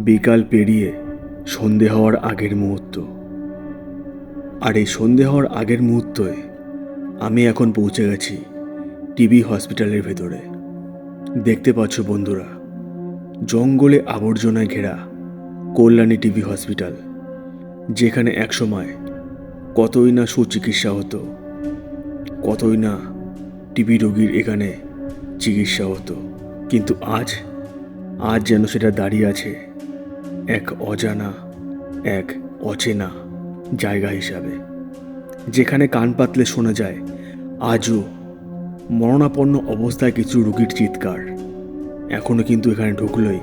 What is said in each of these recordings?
বিকাল পেরিয়ে সন্ধে হওয়ার আগের মুহূর্ত। আর এই সন্ধে হওয়ার আগের মুহূর্তে আমি এখন পৌঁছে গেছি টিবি হসপিটালের ভেতরে। দেখতে পাচ্ছ বন্ধুরা, জঙ্গলে আবর্জনায় ঘেরা কল্যাণী টিবি হসপিটাল, যেখানে একসময় কতই না সুচিকিৎসা হতো, কতই না টিবি রোগীর এখানে চিকিৎসা হতো। কিন্তু আজ যেন সেটা দাঁড়িয়ে আছে এক অজানা, এক অচেনা জায়গা হিসাবে, যেখানে কান পাতলে শোনা যায় আজও মরণাপন্ন অবস্থায় কিছু রোগীর চিৎকার। এখনও কিন্তু এখানে ঢুকলেই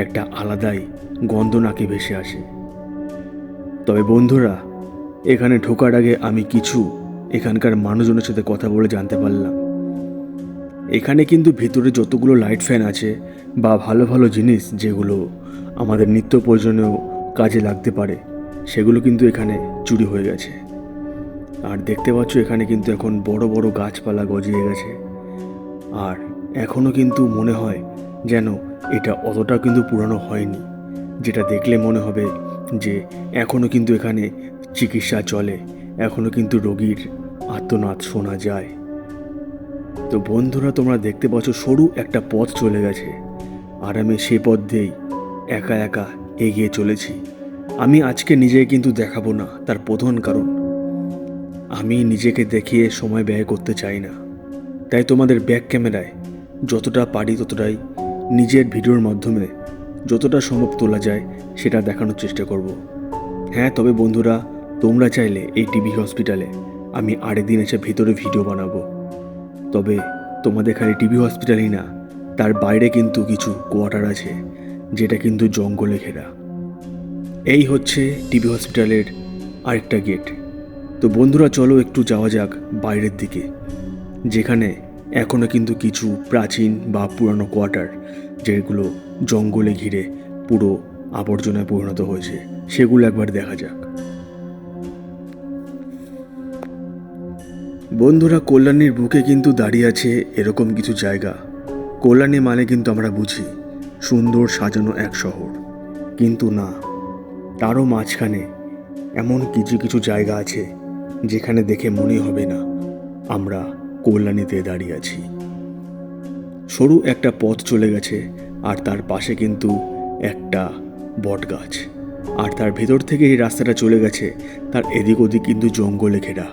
একটা আলাদাই গন্ধ নাকে ভেসে আসে। তবে বন্ধুরা, এখানে ঢোকার আগে আমি কিছু এখানকার মানুষজনের সাথে কথা বলে জানতে পারলাম, এখানে কিন্তু ভেতরে যতগুলো লাইট ফ্যান আছে বা ভালো ভালো জিনিস যেগুলো আমাদের নিত্য প্রয়োজনীয় কাজে লাগতে পারে, সেগুলো কিন্তু এখানে চুরি হয়ে গেছে। আর দেখতে পাচ্ছ এখানে কিন্তু এখন বড় বড় গাছপালা গজিয়ে গেছে। আর এখনও কিন্তু মনে হয় যেন এটা অতটা কিন্তু পুরানো হয়নি, যেটা দেখলে মনে হবে যে এখনও কিন্তু এখানে চিকিৎসা চলে, এখনও কিন্তু রোগীর আর্তনাদ শোনা যায়। তো বন্ধুরা, তোমরা দেখতে পাচ্ছ সরু একটা পথ চলে গেছে, আর আমি সে পথ দিয়েই একা একা এগিয়ে চলেছি। আমি আজকে নিজেকে কিন্তু দেখাবো না, তার প্রধান কারণ আমি নিজেকে দেখিয়ে সময় ব্যয় করতে চাই না। তাই তোমাদের ব্যাক ক্যামেরায় যতটা পারি ততটাই নিজের ভিডিওর মাধ্যমে যতটা সম্ভব তোলা যায় সেটা দেখানোর চেষ্টা করব। হ্যাঁ, তবে বন্ধুরা, তোমরা চাইলে এই টিবি হসপিটালে আমি আরেকদিন এসে ভিতরে ভিডিও বানাবো। তবে তোমাদের খালি টিবি হসপিটালই না, তার বাইরে কিন্তু কিছু কোয়ার্টার আছে, যেটা কিন্তু জঙ্গলে ঘেরা। এই হচ্ছে টিবি হসপিটালের আরেকটা গেট। তো বন্ধুরা, চলো একটু যাওয়া যাক বাইরের দিকে, যেখানে এখনও কিন্তু কিছু প্রাচীন বা পুরানো কোয়ার্টার, যেগুলো জঙ্গলে ঘিরে পুরো আবর্জনায় পরিণত হয়েছে, সেগুলো একবার দেখা যাক। বন্ধুরা, কল্যাণীর বুকে কিন্তু দাঁড়িয়ে আছে এরকম কিছু জায়গা। কল্যাণী মানে কিন্তু আমরা বুঝি সুন্দর সাজানো এক শহর, কিন্তু না, তারও মাঝখানে এমন কিছু কিছু জায়গা আছে যেখানে দেখে মনে হবে না আমরা কল্যাণীতে দাঁড়িয়ে আছি। সরু একটা পথ চলে গেছে, আর তার পাশে কিন্তু একটা বট গাছ, আর তার ভেতর থেকে এই রাস্তাটা চলে গেছে, তার এদিক ওদিক কিন্তু জঙ্গলে ঘেরা।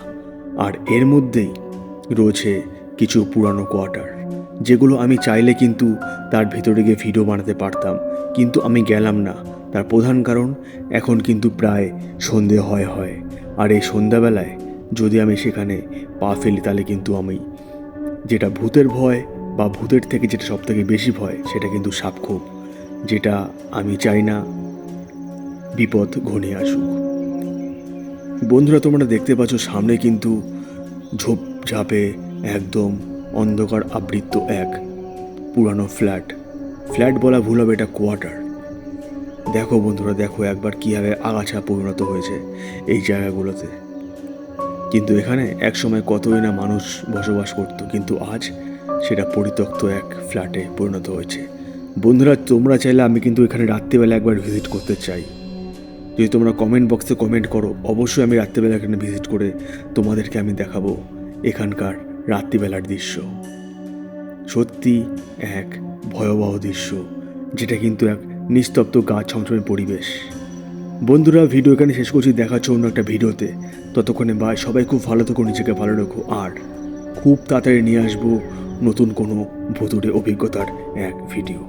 আর এর মধ্যেই রয়েছে কিছু পুরানো কোয়ার্টার, যেগুলো আমি চাইলে কিন্তু তার ভেতরে গিয়ে ভিডিও বানাতে পারতাম, কিন্তু আমি গেলাম না। তার প্রধান কারণ এখন কিন্তু প্রায় সন্ধে হয়, আর এই সন্ধ্যাবেলায় যদি আমি সেখানে পা ফেলি তাহলে কিন্তু আমি যেটা ভূতের ভয় বা ভূতের থেকে যেটা সবথেকে বেশি ভয়, সেটা কিন্তু সাপখোপ, যেটা আমি চাই না বিপদ ঘনিয়ে আসুক। বন্ধুরা, তোমরা দেখতে পাচ্ছ সামনে কিন্তু ঝোপঝাপে একদম অন্ধকার আবৃত এক পুরানো ফ্ল্যাট বলা ভুল হবে, এটা কোয়ার্টার। দেখো বন্ধুরা, দেখো একবার কীভাবে আগাছা পরিণত হয়েছে এই জায়গাগুলোতে। কিন্তু এখানে একসময় কতই না মানুষ বসবাস করতো, কিন্তু আজ সেটা পরিত্যক্ত এক ফ্ল্যাটে পরিণত হয়েছে। বন্ধুরা, তোমরা চাইলে আমি কিন্তু এখানে রাত্রিবেলা একবার ভিজিট করতে চাই। যদি তোমরা কমেন্ট বক্সে কমেন্ট করো, অবশ্যই আমি রাত্রিবেলা এখানে ভিজিট করে তোমাদেরকে আমি দেখাবো এখানকার রাত্রিবেলার দৃশ্য। সত্যি এক ভয়াবহ দৃশ্য, যেটা কিন্তু এক নিস্তব্ধ গাছ ছমছমে পরিবেশ। বন্ধুরা, ভিডিও এখানে শেষ করছি, দেখাচ্ছ অন্য একটা ভিডিওতে। ততক্ষণে বাই, সবাই খুব ভালো থেকো, নিজেকে ভালো রাখো, আর খুব তাড়াতাড়ি নিয়ে আসবো নতুন কোনো ভুতুড়ে অভিজ্ঞতার এক ভিডিও।